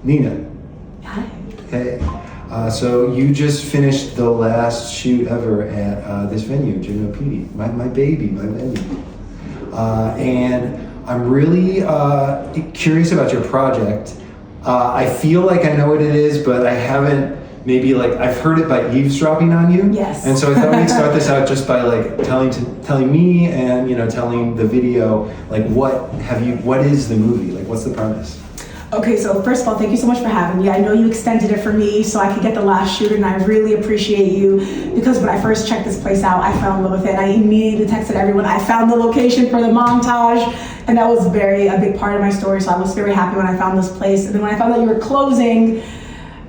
Nina. Hi. Hey. So you just finished the last shoot ever at this venue, Gymnopedie, my baby, my venue. And I'm really curious about your project. I feel like I know what it is, but I haven't. Maybe like I've heard it by eavesdropping on you. Yes. And so I thought we'd start this out just by like telling me and telling the video like what is the movie, like what's the premise? Okay, so first of all, thank you so much for having me. I know you extended it for me so I could get the last shoot, and I really appreciate you because when I first checked this place out, I fell in love with it. I immediately texted everyone. I found the location for the montage, and that was a big part of my story, so I was very happy when I found this place. And then when I found out you were closing,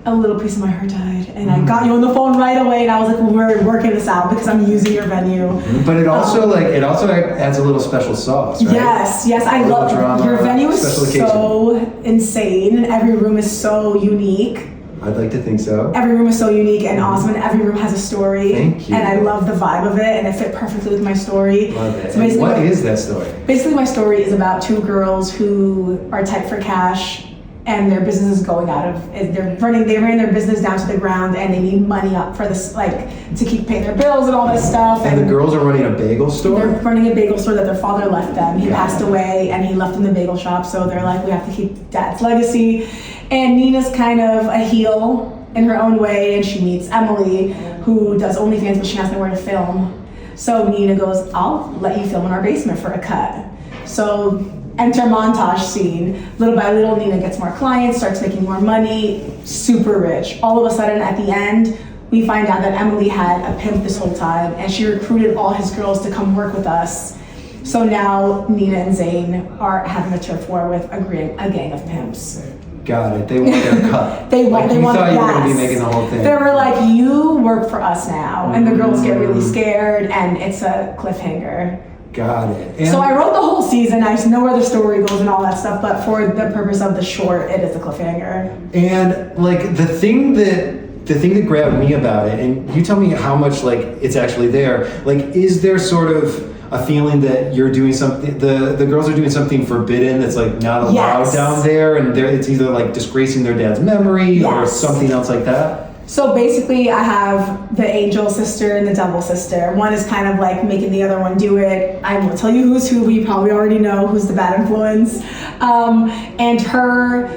a little piece of my heart died, and I got you on the phone right away, and I was like, well, we're working this out because I'm using your venue. But it also adds a little special sauce, right? Yes, I love drama, your venue is so insane, and every room is so unique. I'd like to think so. Every room is so unique and awesome, and every room has a story. Thank you. And I love the vibe of it, and it fit perfectly with my story. Love it. So what is that story? Basically, my story is about two girls who are tight for cash, and their business is going out of. They ran their business down to the ground, and they need money up for this, like to keep paying their bills and all this stuff. And the girls are running a bagel store? They're running a bagel store that their father left them. He passed away, and he left them the bagel shop. So they're like, we have to keep Dad's legacy. And Nina's kind of a heel in her own way, and she meets Emily, who does OnlyFans, but she has nowhere to film. So Nina goes, I'll let you film in our basement for a cut. So enter montage scene. Little by little, Nina gets more clients, starts making more money, super rich. All of a sudden, at the end, we find out that Emily had a pimp this whole time, and she recruited all his girls to come work with us. So now Nina and Zane are having a turf war with a gang of pimps. Got it. They want their cut. They want. You thought you were going to be making the whole thing. They were like, "You work for us now," and the girls get really scared, and it's a cliffhanger. Got it. And so I wrote the whole season. I just know where the story goes and all that stuff, but for the purpose of the short, it is a cliffhanger. And like the thing that grabbed me about it, and you tell me how much like it's actually there. Like, is there sort of a feeling that you're doing something? The girls are doing something forbidden that's like not allowed down there, and it's either like disgracing their dad's memory or something else like that. So basically, I have the angel sister and the devil sister. One is kind of like making the other one do it. I won't tell you who's who, but you probably already know who's the bad influence. And her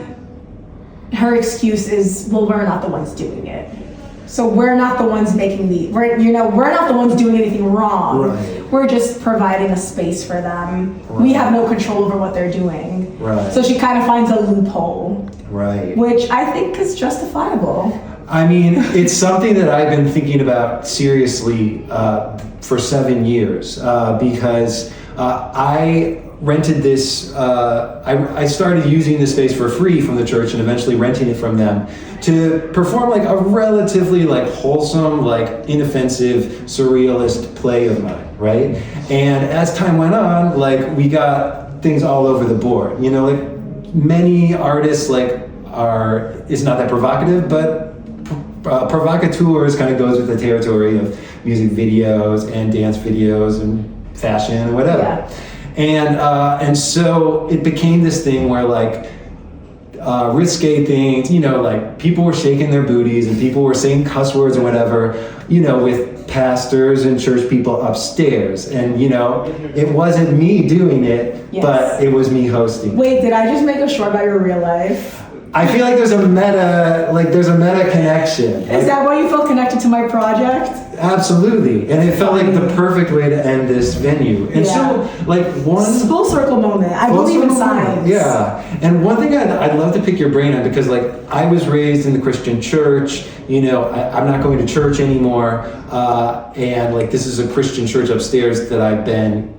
excuse is, well, we're not the ones doing it. So we're not the ones we're not the ones doing anything wrong. Right. We're just providing a space for them. Right. We have no control over what they're doing. Right. So she kind of finds a loophole. Right. Which I think is justifiable. I mean, it's something that I've been thinking about seriously for 7 years because I rented this, I started using this space for free from the church and eventually renting it from them to perform like a relatively like wholesome, like inoffensive, surrealist play of mine, right? And as time went on, like we got things all over the board, like many artists it's not that provocative, but provocateurs kind of goes with the territory of music videos and dance videos and fashion and whatever. Yeah. And so it became this thing where like risque things, like people were shaking their booties and people were saying cuss words and whatever, with pastors and church people upstairs. And it wasn't me doing it, but it was me hosting. Wait, did I just make a short about your real life? I feel like there's a meta connection. Is that why you felt connected to my project? Absolutely, and it felt like the perfect way to end this venue. And so, like full circle moment. I believe in science. Yeah, and one thing I'd love to pick your brain on because, like, I was raised in the Christian church. I'm not going to church anymore, and like this is a Christian church upstairs that I've been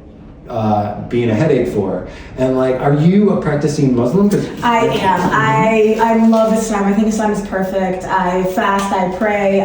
being a headache for. And like, are you a practicing Muslim? I am. I love Islam. I think Islam is perfect. I fast, I pray,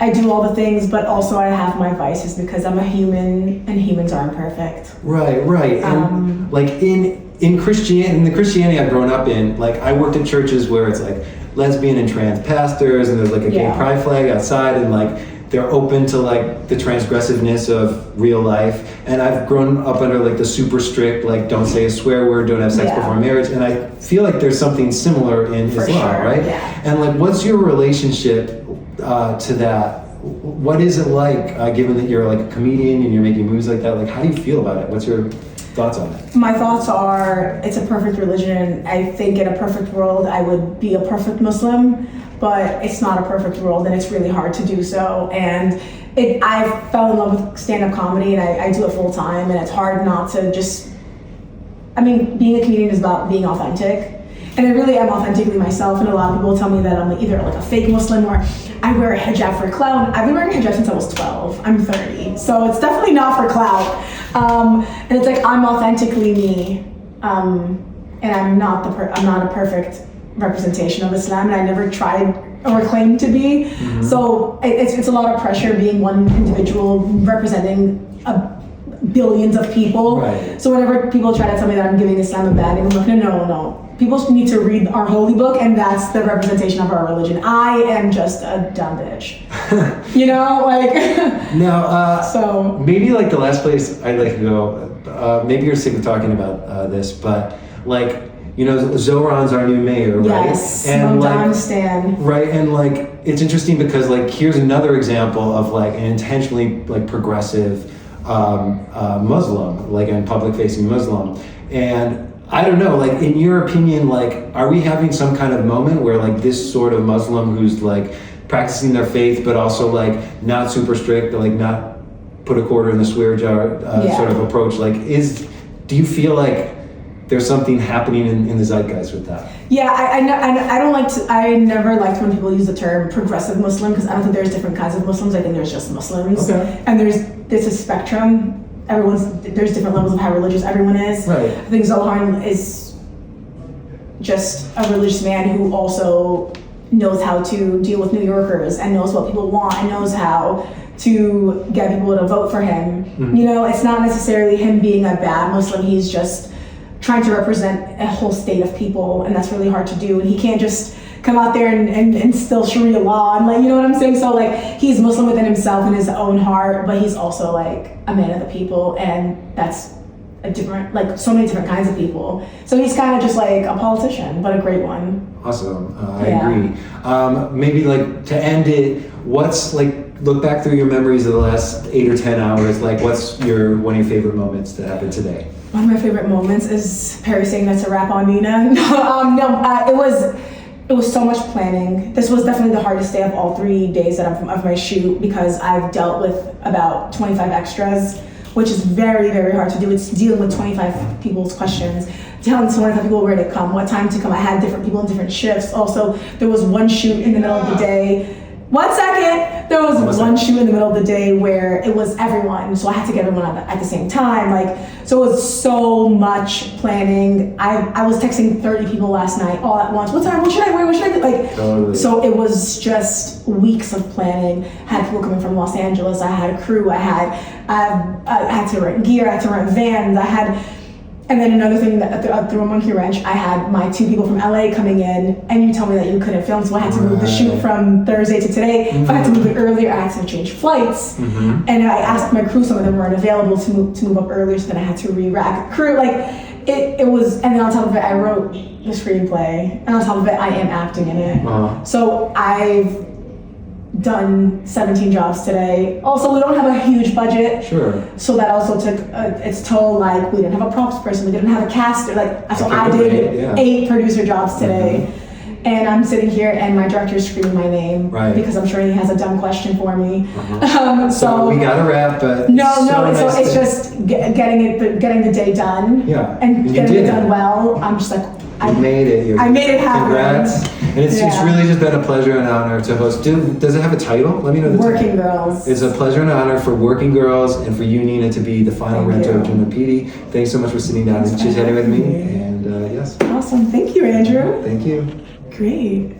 I do all the things, but also I have my vices because I'm a human and humans aren't perfect. Right. And like in the Christianity I've grown up in, like I worked at churches where it's like lesbian and trans pastors and there's like a gay pride flag outside and like they're open to like the transgressiveness of real life. And I've grown up under like the super strict, like don't say a swear word, don't have sex before marriage. And I feel like there's something similar in For Islam, sure, right? yeah. And like, what's your relationship to that? What is it like, given that you're like a comedian and you're making movies like that? Like, how do you feel about it? What's your thoughts on it? My thoughts are, it's a perfect religion. I think in a perfect world, I would be a perfect Muslim, but it's not a perfect world, and it's really hard to do so. And I fell in love with stand-up comedy, and I do it full time, and it's hard not to just, I mean, being a comedian is about being authentic. And I really am authentically myself, and a lot of people tell me that I'm either like a fake Muslim or I wear a hijab for clout. I've been wearing a hijab since I was 12. I'm 30, so it's definitely not for clout. And it's like I'm authentically me, and I'm not a perfect representation of Islam, and I never tried or claimed to be. Mm-hmm. So it's a lot of pressure being one individual representing billions of people. Right. So whenever people try to tell me that I'm giving Islam a bad name, I'm like, no. People need to read our holy book, and that's the representation of our religion. I am just a dumb bitch. You know, like. Now, so maybe like the last place I'd like to go, maybe you're sick of talking about this, but like, you know, Zoran's our new mayor, right? Yes, and like, Stan. Right, and like, it's interesting because like, here's another example of like an intentionally like progressive Muslim, like a public-facing Muslim, and I don't know, like in your opinion, like are we having some kind of moment where like this sort of Muslim who's like practicing their faith but also like not super strict, like not put a quarter in the swear jar sort of approach, like do you feel like there's something happening in the zeitgeist with that? Yeah, I never liked when people use the term progressive Muslim, because I don't think there's different kinds of Muslims. I think there's just Muslims. Okay. And there's a spectrum. There's different levels of how religious everyone is. Right. I think Zohar is just a religious man who also knows how to deal with New Yorkers and knows what people want and knows how to get people to vote for him. Mm-hmm. You know, it's not necessarily him being a bad Muslim. He's just trying to represent a whole state of people, and that's really hard to do. And he can't just come out there and instill Sharia law and, like, you know what I'm saying? So like, he's Muslim within himself in his own heart, but he's also like a man of the people, and that's a different, like so many different kinds of people. So he's kind of just like a politician, but a great one. Awesome, I agree. Maybe like to end it, what's like, look back through your memories of the last 8 or 10 hours, like what's one of your favorite moments that happened today? One of my favorite moments is Perry saying that's a wrap on Nina. It was so much planning. This was definitely the hardest day of all 3 days of my shoot, because I've dealt with about 25 extras, which is very, very hard to do. It's dealing with 25 people's questions, telling 25 people where to come, what time to come. I had different people in different shifts. Also, there was one shoot in the middle of the day. 1 second. There was one shoot in the middle of the day where it was everyone, so I had to get everyone at the same time. Like, so it was so much planning. I was texting 30 people last night all at once. What time? What should I wear? What should I do? Like, totally. So it was just weeks of planning. I had people coming from Los Angeles. I had a crew. I had to rent gear. I had to rent vans. And then another thing that through a monkey wrench, I had my 2 people from LA coming in, and you told me that you couldn't film, so I had to move the shoot from Thursday to today. Mm-hmm. If I had to move it earlier, I had to change flights. Mm-hmm. And I asked my crew, some of them weren't available to move up earlier, so then I had to re-rack crew. Like, it was, and then on top of it, I wrote the screenplay, and on top of it, I am acting in it. Uh-huh. So I've done 17 jobs today. Also, we don't have a huge budget. Sure. So that also took its toll. Like, we didn't have a props person, we didn't have a caster. Like, so I did 8 producer jobs today. Mm-hmm. And I'm sitting here and my director's screaming my name. Right. Because I'm sure he has a dumb question for me. Uh-huh. So we gotta wrap, but it's just getting the day done. Yeah. And getting it done well. I'm just like, I made it. I made it happen. Congrats. And it's really just been a pleasure and honor to host. Does it have a title? Let me know the Working title. Girls. It's a pleasure and honor for Working Girls and for you, Nina, to be the final renter of Gymnopedie. Thanks so much for sitting down and chit-chatting with me. And yes. Awesome. Thank you, Andrew. Thank you. Great.